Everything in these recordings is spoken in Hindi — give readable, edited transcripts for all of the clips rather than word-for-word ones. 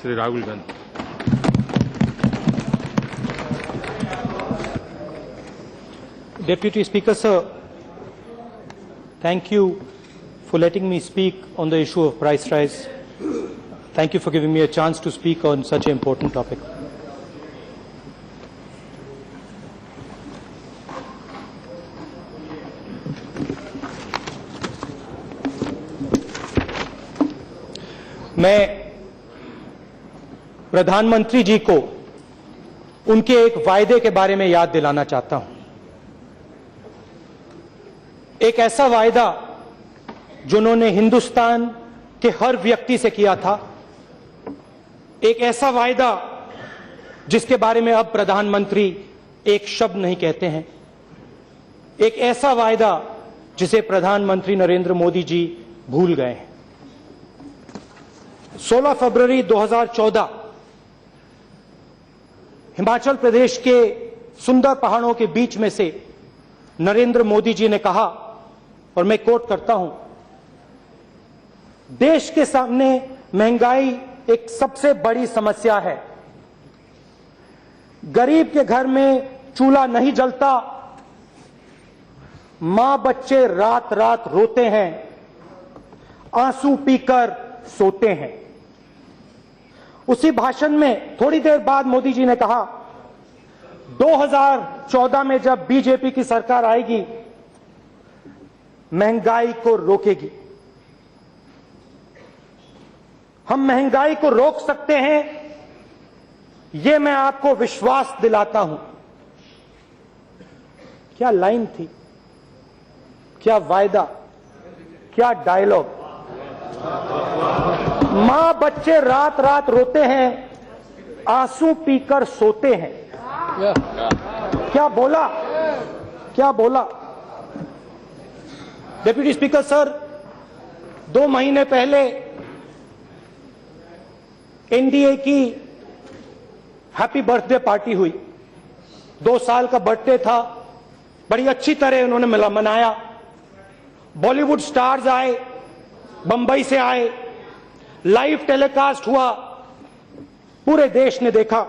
Shri Rahul Gandhi. Deputy Speaker, sir, thank you for letting me speak on the issue of price rise. Thank you for giving me a chance to speak on such an important topic. मैं प्रधानमंत्री जी को उनके एक वायदे के बारे में याद दिलाना चाहता हूं। एक ऐसा वायदा जो उन्होंने हिंदुस्तान के हर व्यक्ति से किया था, एक ऐसा वायदा जिसके बारे में अब प्रधानमंत्री एक शब्द नहीं कहते हैं, एक ऐसा वायदा जिसे प्रधानमंत्री नरेंद्र मोदी जी भूल गए हैं। 16 फरवरी 2014 हिमाचल प्रदेश के सुंदर पहाड़ों के बीच में से नरेंद्र मोदी जी ने कहा, और मैं कोट करता हूं, देश के सामने महंगाई एक सबसे बड़ी समस्या है। गरीब के घर में चूल्हा नहीं जलता, मां बच्चे रात रात रोते हैं, आंसू पीकर सोते हैं। उसी भाषण में थोड़ी देर बाद मोदी जी ने कहा, 2014 में जब बीजेपी की सरकार आएगी, महंगाई को रोकेगी। हम महंगाई को रोक सकते हैं, यह मैं आपको विश्वास दिलाता हूं। क्या लाइन थी, क्या वायदा, क्या डायलॉग। मां बच्चे रात रात रोते हैं, आंसू पीकर सोते हैं। क्या बोला, क्या बोला। डिप्टी स्पीकर सर, 2 महीने पहले एनडीए की हैप्पी बर्थडे पार्टी हुई। 2 साल का बर्थडे था, बड़ी अच्छी तरह उन्होंने मनाया। बॉलीवुड स्टार्स आए, बंबई से आए, लाइव टेलीकास्ट हुआ, पूरे देश ने देखा।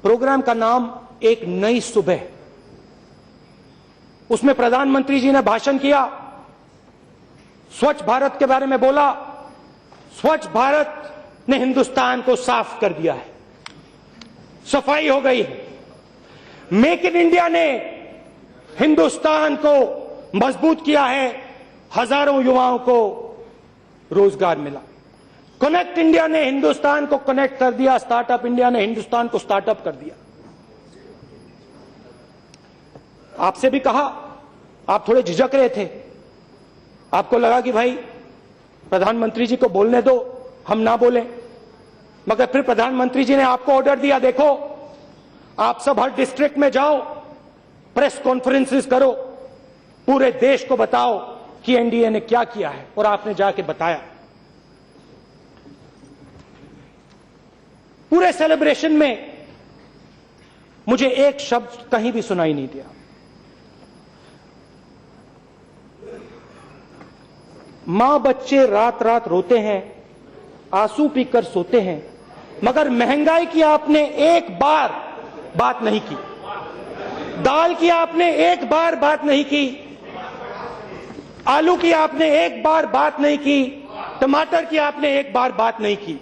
प्रोग्राम का नाम एक नई सुबह। उसमें प्रधानमंत्री जी ने भाषण किया, स्वच्छ भारत के बारे में बोला। स्वच्छ भारत ने हिंदुस्तान को साफ कर दिया है, सफाई हो गई है। मेक इन इंडिया ने हिंदुस्तान को मजबूत किया है, हजारों युवाओं को रोजगार मिला। कनेक्ट इंडिया ने हिंदुस्तान को कनेक्ट कर दिया, स्टार्टअप इंडिया ने हिंदुस्तान को स्टार्टअप कर दिया। आपसे भी कहा, आप थोड़े झिझक रहे थे, आपको लगा कि भाई प्रधानमंत्री जी को बोलने दो, हम ना बोलें। मगर फिर प्रधानमंत्री जी ने आपको ऑर्डर दिया, देखो आप सब हर डिस्ट्रिक्ट में जाओ, प्रेस कॉन्फ्रेंसेस करो, पूरे देश को बताओ कि एनडीए ने क्या किया है। और आपने जाके बताया। पूरे सेलिब्रेशन में मुझे एक शब्द कहीं भी सुनाई नहीं दिया। मां बच्चे रात रात रोते हैं, आंसू पीकर सोते हैं, मगर महंगाई की आपने एक बार बात नहीं की। दाल की आपने एक बार बात नहीं की, आलू की आपने एक बार बात नहीं की, टमाटर की आपने एक बार बात नहीं की।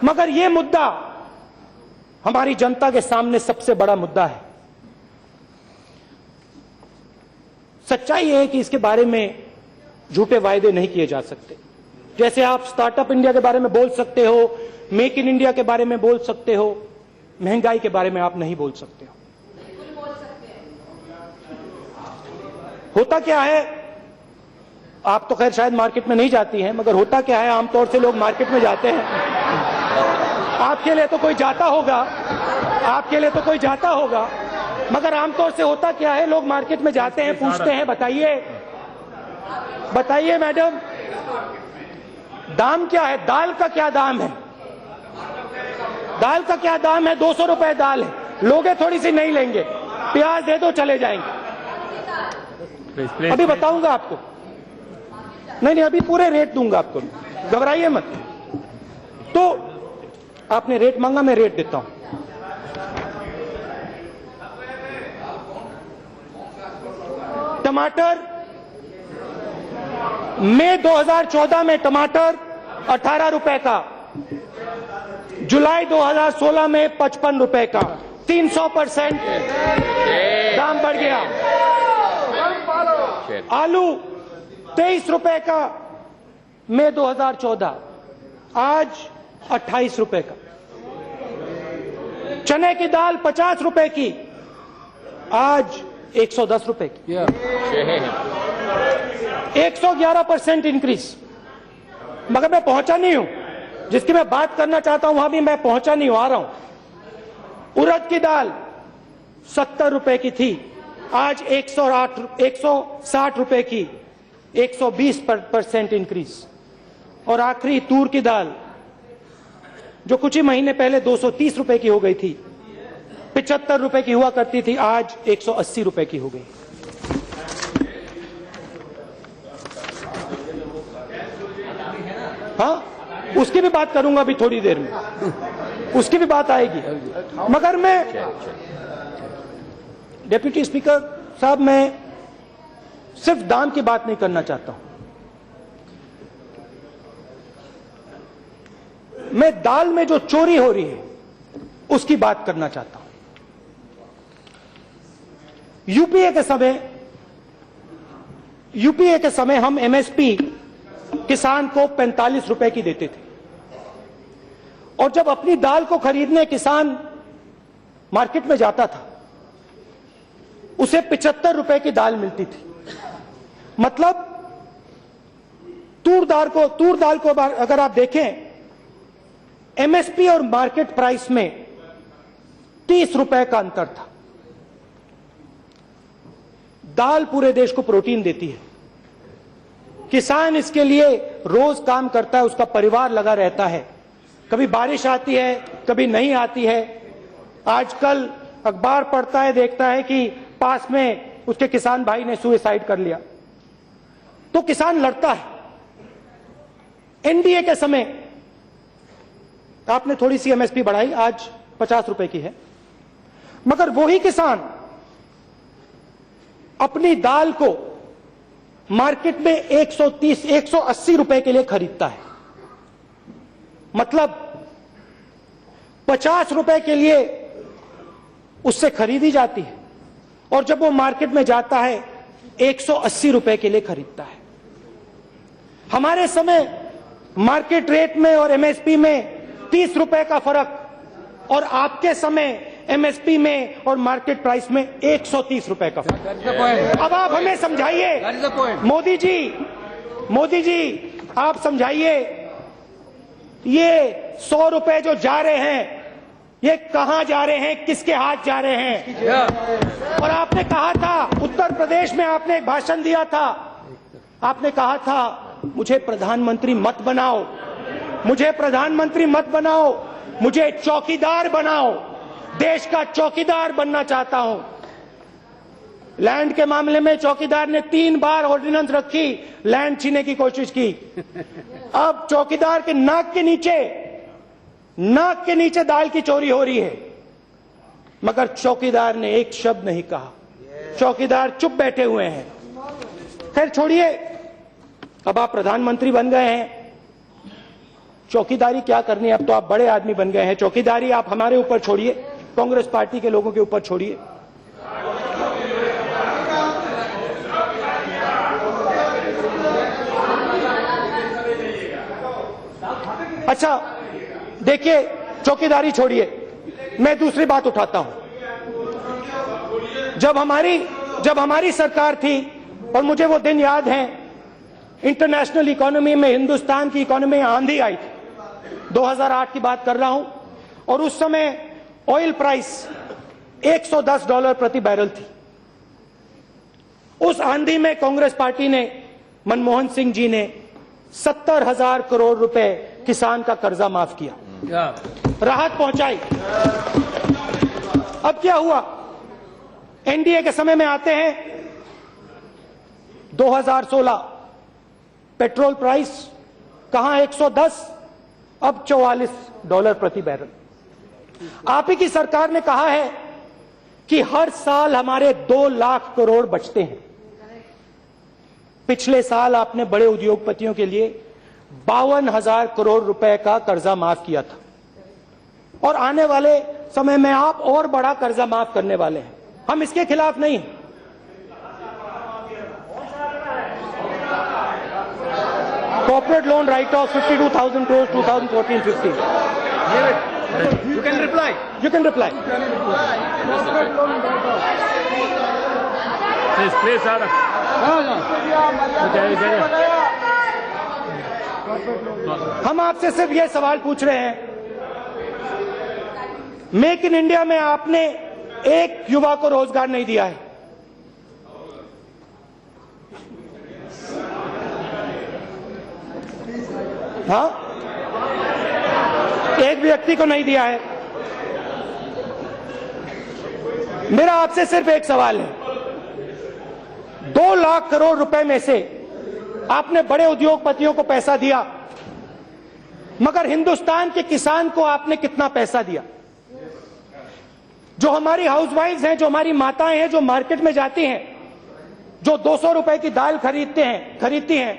मगर यह मुद्दा हमारी जनता के सामने सबसे बड़ा मुद्दा है। सच्चाई है कि इसके बारे में झूठे वायदे नहीं किए जा सकते। जैसे आप स्टार्टअप इंडिया के बारे में बोल सकते हो, मेक इन इंडिया के बारे में बोल सकते हो, महंगाई के बारे में आप नहीं बोल सकते हो। होता क्या है, आप तो खैर शायद मार्केट में नहीं जाती हैं, मगर होता क्या है, आमतौर से लोग मार्केट में जाते हैं। आपके लिए तो कोई जाता होगा, आपके लिए तो कोई जाता होगा, मगर आमतौर से होता क्या है, लोग मार्केट में जाते हैं, पूछते हैं, बताइए बताइए मैडम, दाम क्या है, दाल का क्या दाम है, दाल का क्या दाम है। 200 रुपए दाल है, लोगे थोड़ी सी नहीं लेंगे, प्याज दे दो चले जाएंगे। अभी बताऊंगा आपको, नहीं अभी पूरे रेट दूंगा आपको। घबराइए मत। तो आपने रेट मांगा, मैं रेट देता हूं। टमाटर मई 2014 में टमाटर 18 रुपए का, जुलाई 2016 में 55 रुपए का, 300% दाम बढ़ गया। आलू 23 रुपए का मई 2014, आज 28 रुपए का। चने की दाल 50 रुपए की, आज 110 रुपए की। 111% इंक्रीज। मगर मैं पहुंचा नहीं हूं, जिसकी मैं बात करना चाहता हूं वहां भी मैं पहुंचा नहीं हूं, आ रहा हूं। उड़द की दाल 70 रुपए की थी, आज 160 रुपए की, 120% इंक्रीज। और आखिरी तूर की दाल जो कुछ ही महीने पहले 230 रुपए की हो गई थी, 75 रुपए की हुआ करती थी, आज 180 रुपए की हो गई। हाँ, उसकी भी बात करूंगा अभी थोड़ी देर में, उसकी भी बात आएगी। मगर मैं डिप्टी स्पीकर साहब, मैं सिर्फ दाम की बात नहीं करना चाहता हूं। मैं दाल में जो चोरी हो रही है उसकी बात करना चाहता हूं। यूपीए के समय हम एमएसपी किसान को 45 रुपए की देते थे, और जब अपनी दाल को खरीदने किसान मार्केट में जाता था, उसे 75 रुपए की दाल मिलती थी। मतलब तूर दाल को अगर आप देखें, एमएसपी और मार्केट प्राइस में 30 रुपए का अंतर था। दाल पूरे देश को प्रोटीन देती है, किसान इसके लिए रोज काम करता है, उसका परिवार लगा रहता है। कभी बारिश आती है, कभी नहीं आती है। आजकल अखबार पढ़ता है, देखता है कि पास में उसके किसान भाई ने सुसाइड कर लिया, तो किसान लड़ता है। एनडीए के समय आपने थोड़ी सी एमएसपी बढ़ाई, आज 50 रुपए की है, मगर वही किसान अपनी दाल को मार्केट में 130, 180 रुपए के लिए खरीदता है। मतलब 50 रुपए के लिए उससे खरीदी जाती है, और जब वो मार्केट में जाता है 180 रुपए के लिए खरीदता है। हमारे समय मार्केट रेट में और एमएसपी में 30 रुपए का फर्क, और आपके समय एमएसपी में और मार्केट प्राइस में 130 रुपए का फर्क। अब आप हमें समझाइए, मोदी जी आप समझाइए, ये 100 रुपए जो जा रहे हैं, ये कहां जा रहे हैं, किसके हाथ जा रहे हैं? और आपने कहा था, उत्तर प्रदेश में आपने एक भाषण दिया था, आपने कहा था मुझे प्रधानमंत्री मत बनाओ, मुझे प्रधानमंत्री मत बनाओ, मुझे चौकीदार बनाओ, देश का चौकीदार बनना चाहता हूं। लैंड के मामले में चौकीदार ने 3 बार ऑर्डिनेंस रखी, लैंड छीनने की कोशिश की। अब चौकीदार के नाक के नीचे दाल की चोरी हो रही है, मगर चौकीदार ने एक शब्द नहीं कहा। चौकीदार चुप बैठे हुए हैं। खैर छोड़िए, अब आप प्रधानमंत्री बन गए हैं, चौकीदारी क्या करनी है, अब तो आप बड़े आदमी बन गए हैं। चौकीदारी आप हमारे ऊपर छोड़िए, कांग्रेस पार्टी के लोगों के ऊपर छोड़िए। अच्छा देखिए, चौकीदारी छोड़िए, मैं दूसरी बात उठाता हूं। जब हमारी सरकार थी, और मुझे वो दिन याद है, इंटरनेशनल इकोनॉमी में, हिंदुस्तान की इकोनॉमी में आंधी आई थी। 2008 की बात कर रहा हूं, और उस समय ऑयल प्राइस $110 प्रति बैरल थी। उस आंधी में कांग्रेस पार्टी ने, मनमोहन सिंह जी ने 70,000 करोड़ रुपए किसान का कर्जा माफ किया, राहत पहुंचाई। अब क्या हुआ? एनडीए के समय में आते हैं, 2016 पेट्रोल प्राइस कहां 110, अब $44 प्रति बैरल। आप ही की सरकार ने कहा है कि हर साल हमारे 2 लाख करोड़ बचते हैं। पिछले साल आपने बड़े उद्योगपतियों के लिए 52,000 करोड़ रुपए का कर्जा माफ किया था, और आने वाले समय में आप और बड़ा कर्जा माफ करने वाले हैं। हम इसके खिलाफ नहीं हैं। Corporate loan write-off 52,000 crores 2014-15. You can reply. You can reply. Please, sir. हम आपसे सिर्फ ये सवाल पूछ रहे हैं, मेक इन इंडिया में आपने एक युवा को रोजगार नहीं दिया है। हाँ, एक व्यक्ति को नहीं दिया है। मेरा आपसे सिर्फ एक सवाल है, 2 लाख करोड़ रुपए में से आपने बड़े उद्योगपतियों को पैसा दिया, मगर हिंदुस्तान के किसान को आपने कितना पैसा दिया? जो हमारी हाउसवाइफ्स हैं, जो हमारी माताएं हैं, जो मार्केट में जाती हैं, जो 200 रुपए की दाल खरीदती हैं,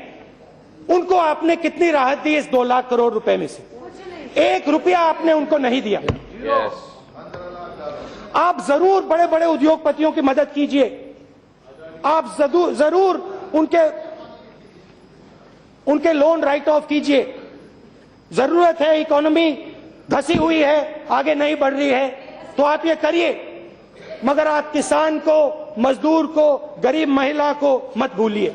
उनको आपने कितनी राहत दी इस 2 लाख करोड़ रुपए में से? 1 रुपया आपने उनको नहीं दिया। आप जरूर बड़े बड़े उद्योगपतियों की मदद कीजिए, आप जरूर उनके लोन राइट ऑफ कीजिए। जरूरत है, इकोनॉमी धसी हुई है, आगे नहीं बढ़ रही है, तो आप ये करिए, मगर आप किसान को, मजदूर को, गरीब महिला को मत भूलिए।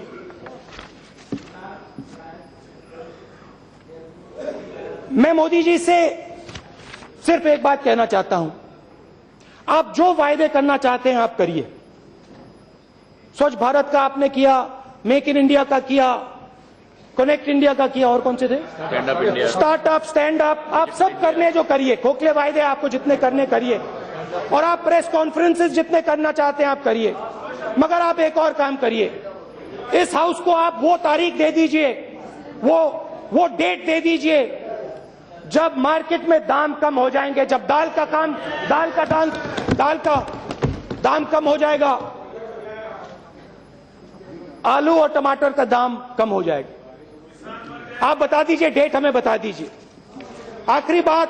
मैं मोदी जी से सिर्फ एक बात कहना चाहता हूं, आप जो वायदे करना चाहते हैं आप करिए। स्वच्छ भारत का आपने किया, मेक इन इंडिया का किया, कनेक्ट इंडिया का किया, और कौन से थे? स्टार्टअप, स्टैंड अप, आप सब करने जो करिए। खोखले वायदे आपको जितने करने करिए, और आप प्रेस कॉन्फ्रेंसेस जितने करना चाहते हैं आप करिए, मगर आप एक और काम करिए, इस हाउस को आप वो तारीख दे दीजिए, वो डेट दे दीजिए जब मार्केट में दाम कम हो जाएंगे, जब दाल का दाम कम हो जाएगा, आलू और टमाटर का दाम कम हो जाएगा। आप बता दीजिए, डेट हमें बता दीजिए। आखिरी बात,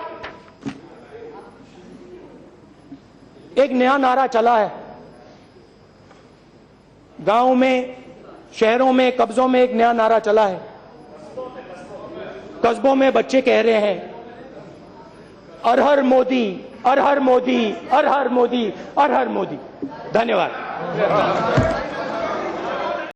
एक नया नारा चला है गांव में, शहरों में, कस्बों में एक नया नारा चला है। कस्बों में बच्चे कह रहे हैं, हर हर मोदी, हर हर मोदी, हर हर मोदी, हर हर मोदी। धन्यवाद।